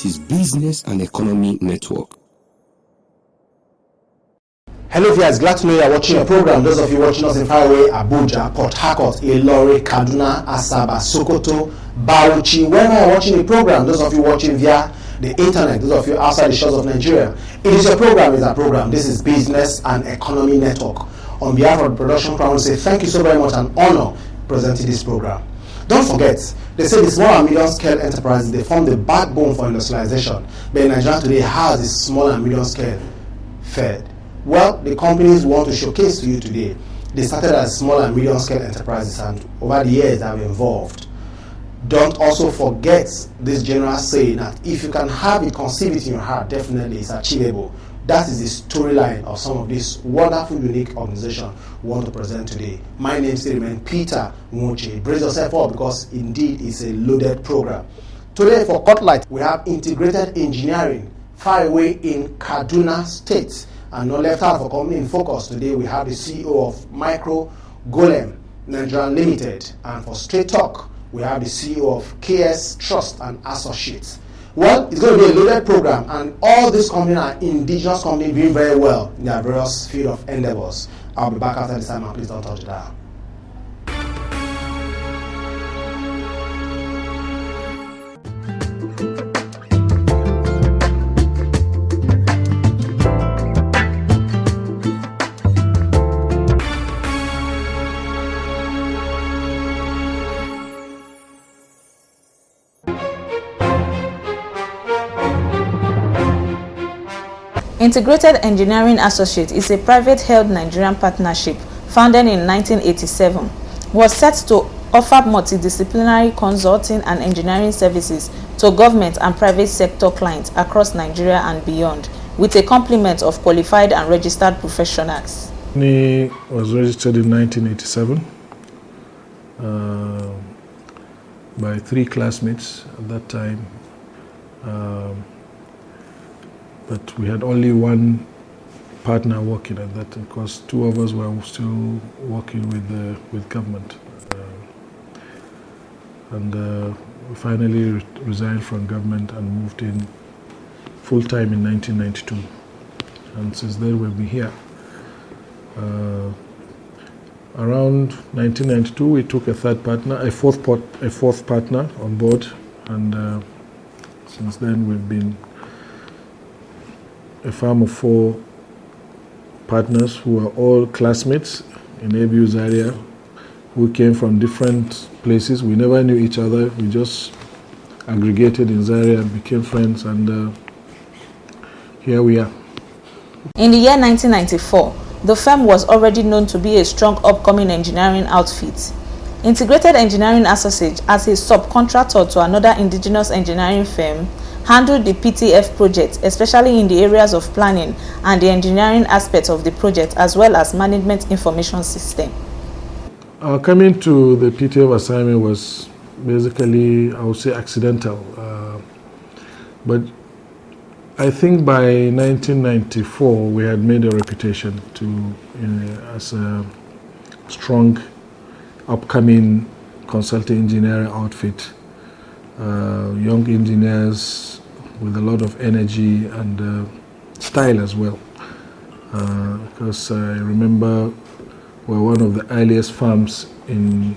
This is Business and Economy Network. Hello viewers, glad to know you are watching a program. Those of you watching us in faraway Abuja, Port Harcourt, Ilori, Kaduna, Asaba, Sokoto, Bauchi, wherever you are watching the program, those of you watching via the internet, those of you outside the shores of Nigeria, it is your program, it's our program. This is Business and Economy Network. On behalf of the production crew, I want to say thank you so very much and honor presenting this program. Don't forget, they say the small and medium scale enterprises, they form the backbone for industrialization. But in Nigeria today, how is the small and medium scale fed? Well, the companies we want to showcase to you today, they started as small and medium scale enterprises, and over the years they have evolved. Don't also forget this general saying that if you can have it, conceive it in your heart, definitely it's achievable. That is the storyline of some of this wonderful, unique organization we want to present today. My name still remains Peter Nwuche. Brace yourself up because indeed it's a loaded program. Today for Cutlight, we have integrated engineering far away in Kaduna State. And not left out for coming in focus today, we have the CEO of Micro-Golem Nigeria Ltd. And for Straight Talk, we have the CEO of KS Trust and Associates. Well, it's going to be a loaded program, and all these companies are indigenous companies doing very well in their various field of endeavors. I'll be back after this time, and please don't touch the dial. Integrated Engineering Associates is a private-held Nigerian partnership founded in 1987. Was set to offer multidisciplinary consulting and engineering services to government and private sector clients across Nigeria and beyond, with a complement of qualified and registered professionals. It was registered in 1987 by 3 classmates at that time. But we had only one partner working at that time because 2 of us were still working with government. We finally resigned from government and moved in full-time in 1992. And since then we've been here. Around 1992 we took a fourth partner on board, and since then we've been a firm of 4 partners who are all classmates in ABU Zaria, who came from different places. We never knew each other. We just aggregated in Zaria and became friends, and here we are. In the year 1994, the firm was already known to be a strong upcoming engineering outfit. Integrated Engineering Associates, as a subcontractor to another indigenous engineering firm, handled the PTF project, especially in the areas of planning and the engineering aspects of the project, as well as management information system. Coming to the PTF assignment was basically, I would say, accidental. But I think by 1994, we had made a reputation as a strong, upcoming consulting engineering outfit. Young engineers with a lot of energy and style as well. Because I remember we're one of the earliest firms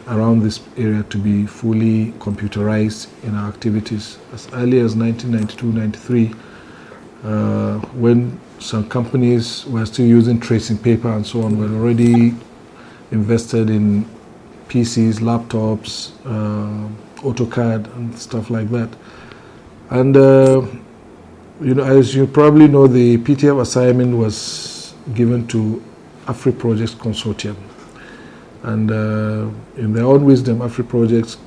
around this area to be fully computerized in our activities. As early as 1992-93, when some companies were still using tracing paper and so on, we had already invested in PCs, laptops, AutoCAD and stuff like that. And as you probably know, the PTF assignment was given to Afri Projects Consortium, and in their own wisdom, Afri Projects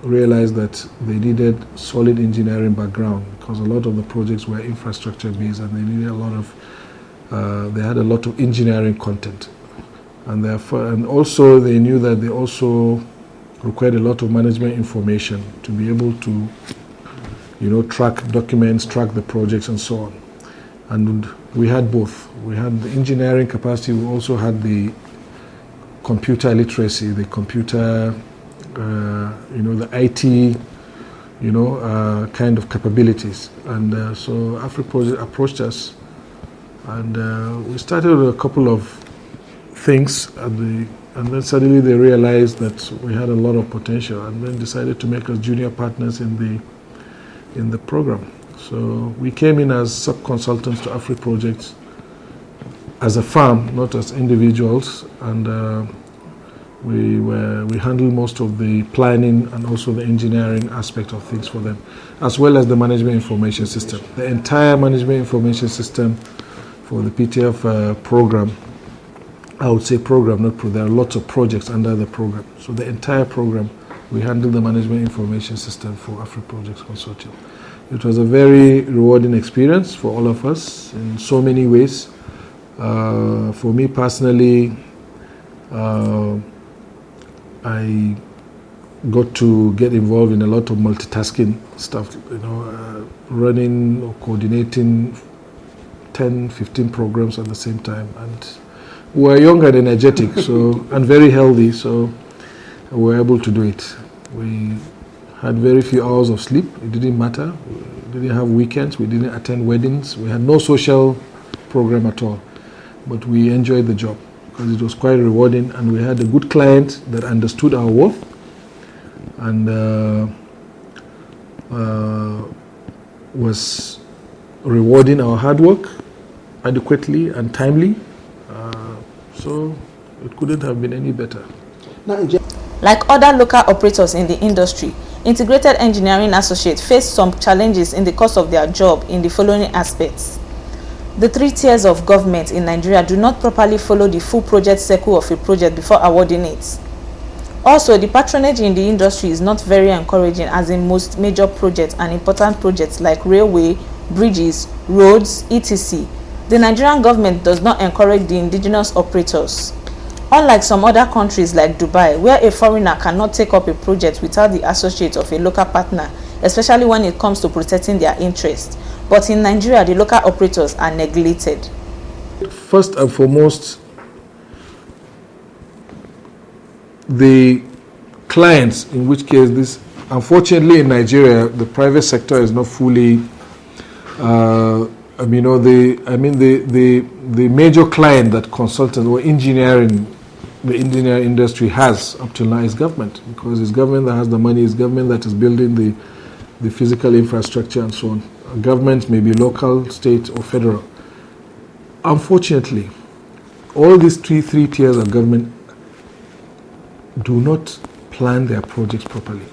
realized that they needed solid engineering background because a lot of the projects were infrastructure based, and they needed they had a lot of engineering content, and therefore, and also they knew that they also required a lot of management information to be able to, track documents, track the projects, and so on. And we had both. We had the engineering capacity. We also had the computer literacy, the computer, the IT kind of capabilities. And so AfriProject approached us, and we started with a couple of things and then suddenly they realized that we had a lot of potential, and then decided to make us junior partners in the program. So we came in as sub-consultants to AfriProject as a firm, not as individuals, and we handled most of the planning and also the engineering aspect of things for them, as well as the management information system. The entire management information system for the PTF program, I would say program, not pro. There are lots of projects under the program. So the entire program, we handle the management information system for AfriProject Consortium. It was a very rewarding experience for all of us in so many ways. For me personally, I got to get involved in a lot of multitasking stuff, running or coordinating 10, 15 programs at the same time. And we were young and energetic, and very healthy, so we were able to do it. We had very few hours of sleep. It didn't matter. We didn't have weekends. We didn't attend weddings. We had no social program at all. But we enjoyed the job because it was quite rewarding, and we had a good client that understood our worth and was rewarding our hard work adequately and timely. So it couldn't have been any better. Like other local operators in the industry, Integrated Engineering Associates face some challenges in the course of their job in the following aspects. The 3 tiers of government in Nigeria do not properly follow the full project cycle of a project before awarding it. Also, the patronage in the industry is not very encouraging, as in most major projects and important projects like railway, bridges, roads, etc. The Nigerian government does not encourage the indigenous operators. Unlike some other countries like Dubai, where a foreigner cannot take up a project without the associate of a local partner, especially when it comes to protecting their interests. But in Nigeria, the local operators are neglected. First and foremost, the clients, in which case this, unfortunately in Nigeria, the private sector is not fully, the major client that consultants or engineering, the engineering industry has up till now is government, because it's government that has the money, it's government that is building the physical infrastructure and so on. Government may be local, state or federal. Unfortunately, all these three tiers of government do not plan their projects properly.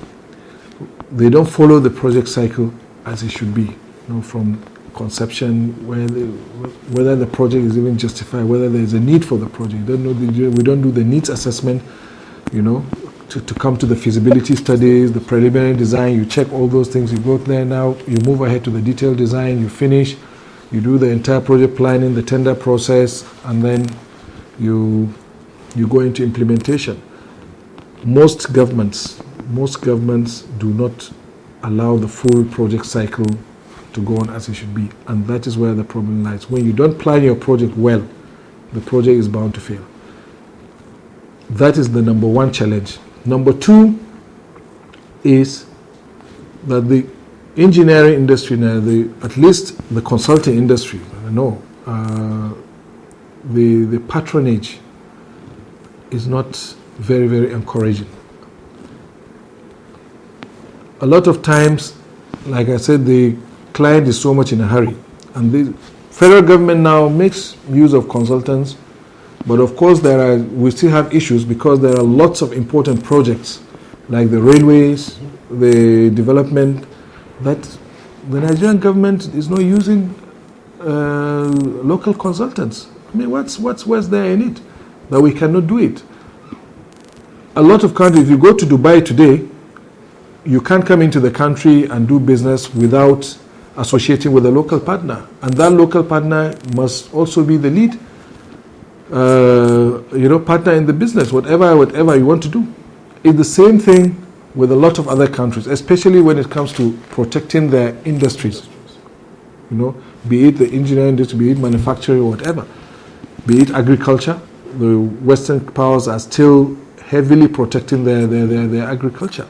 They don't follow the project cycle as it should be, from conception, whether the project is even justified, whether there is a need for the project. We don't do the needs assessment, to come to the feasibility studies, the preliminary design. You check all those things. You go there now. You move ahead to the detailed design. You finish. You do the entire project planning, the tender process, and then you go into implementation. Most governments do not allow the full project cycle to go on as it should be, and that is where the problem lies. When you don't plan your project well, the project is bound to fail. That is the number one challenge. Number two is that the engineering industry now, at least the consulting industry, the patronage is not very, very encouraging. A lot of times, like I said, the client is so much in a hurry, and the federal government now makes use of consultants, but of course we still have issues because there are lots of important projects like the railways, the development, that the Nigerian government is not using local consultants. I mean, what's there in it that we cannot do it? A lot of countries, if you go to Dubai today, you can't come into the country and do business without associating with a local partner, and that local partner must also be the lead partner in the business, whatever you want to do. It's the same thing with a lot of other countries, especially when it comes to protecting their industries. Be it the engineering industry, be it manufacturing or whatever, be it agriculture. The Western powers are still heavily protecting their agriculture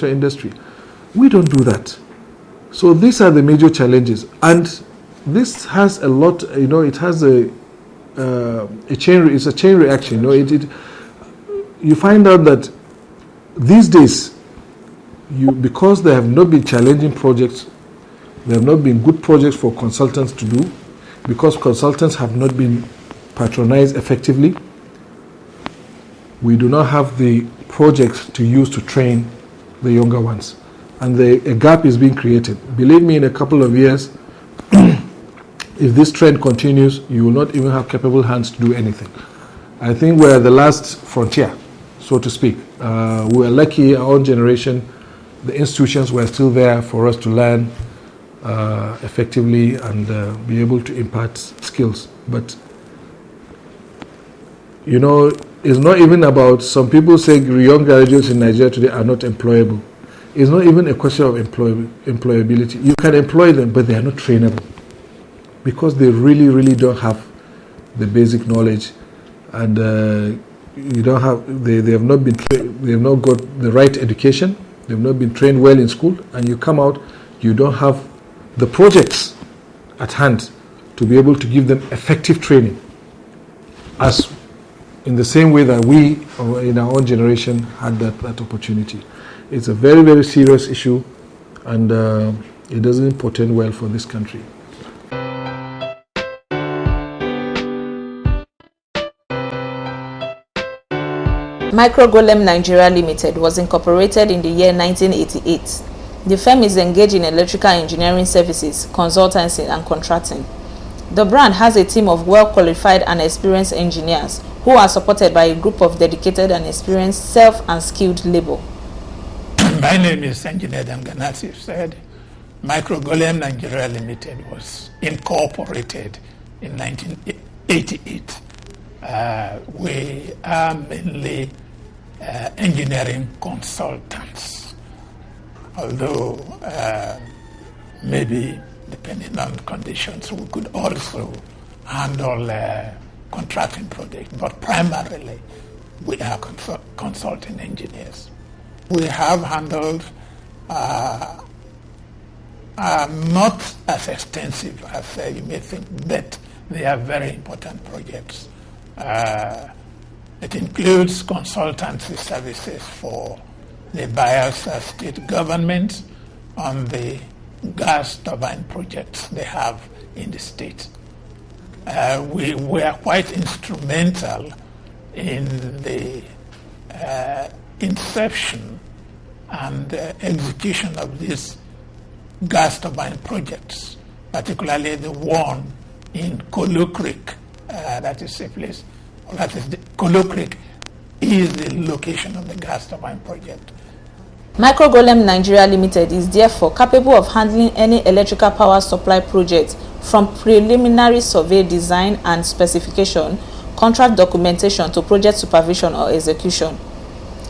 industry. We don't do that. So these are the major challenges. And this has a lot, it has a chain reaction. You find out that these days, because there have not been challenging projects, there have not been good projects for consultants to do, because consultants have not been patronized effectively, we do not have the projects to use to train the younger ones. And a gap is being created. Believe me, in a couple of years, if this trend continues, you will not even have capable hands to do anything. I think we're the last frontier, so to speak. We are lucky, our own generation, the institutions were still there for us to learn effectively and be able to impart skills. But, it's not even about, some people say young graduates in Nigeria today are not employable. It's not even a question of employability. You can employ them, but they are not trainable because they really, really don't have the basic knowledge, and they have not got the right education. They have not been trained well in school, and you come out, you don't have the projects at hand to be able to give them effective training, as in the same way that we in our own generation had that opportunity. It's a very, very serious issue, and it doesn't portend well for this country. Micro-Golem Nigeria Ltd was incorporated in the year 1988. The firm is engaged in electrical engineering services, consultancy, and contracting. The brand has a team of well-qualified and experienced engineers who are supported by a group of dedicated and experienced self- and skilled labor. My name is Engineer Danganasi said. Micro-Golem Nigeria Ltd was incorporated in 1988. We are mainly engineering consultants, although maybe depending on conditions we could also handle contracting projects, but primarily we are consulting engineers. We have handled not as extensive as you may think, but they are very important projects. It includes consultancy services for the Bayelsa state government on the gas turbine projects they have in the state. We were quite instrumental in the inception and execution of these gas turbine projects, particularly the one in Kolo Creek. That is a place. Kolo Creek is the location of the gas turbine project. Micro-Golem Nigeria Ltd is therefore capable of handling any electrical power supply project from preliminary survey design and specification, contract documentation to project supervision or execution.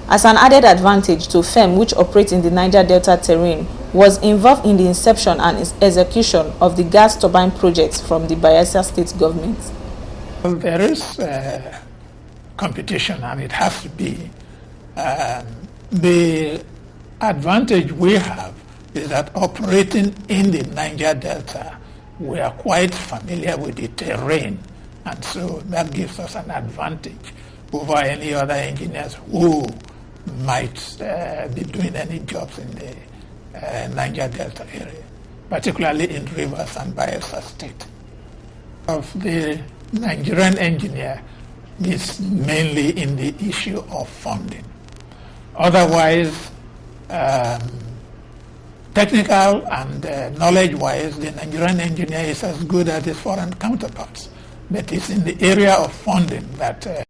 As an added advantage to firm which operates in the Niger Delta terrain, was involved in the inception and execution of the gas turbine projects from the Bayelsa state government. Well, there is competition, and it has to be. The advantage we have is that operating in the Niger Delta, we are quite familiar with the terrain, and so that gives us an advantage over any other engineers who might be doing any jobs in the Niger Delta area, particularly in Rivers and Bayelsa State. Of the Nigerian engineer is mainly in the issue of funding. Otherwise, technical and knowledge-wise, the Nigerian engineer is as good as his foreign counterparts. But it's in the area of funding that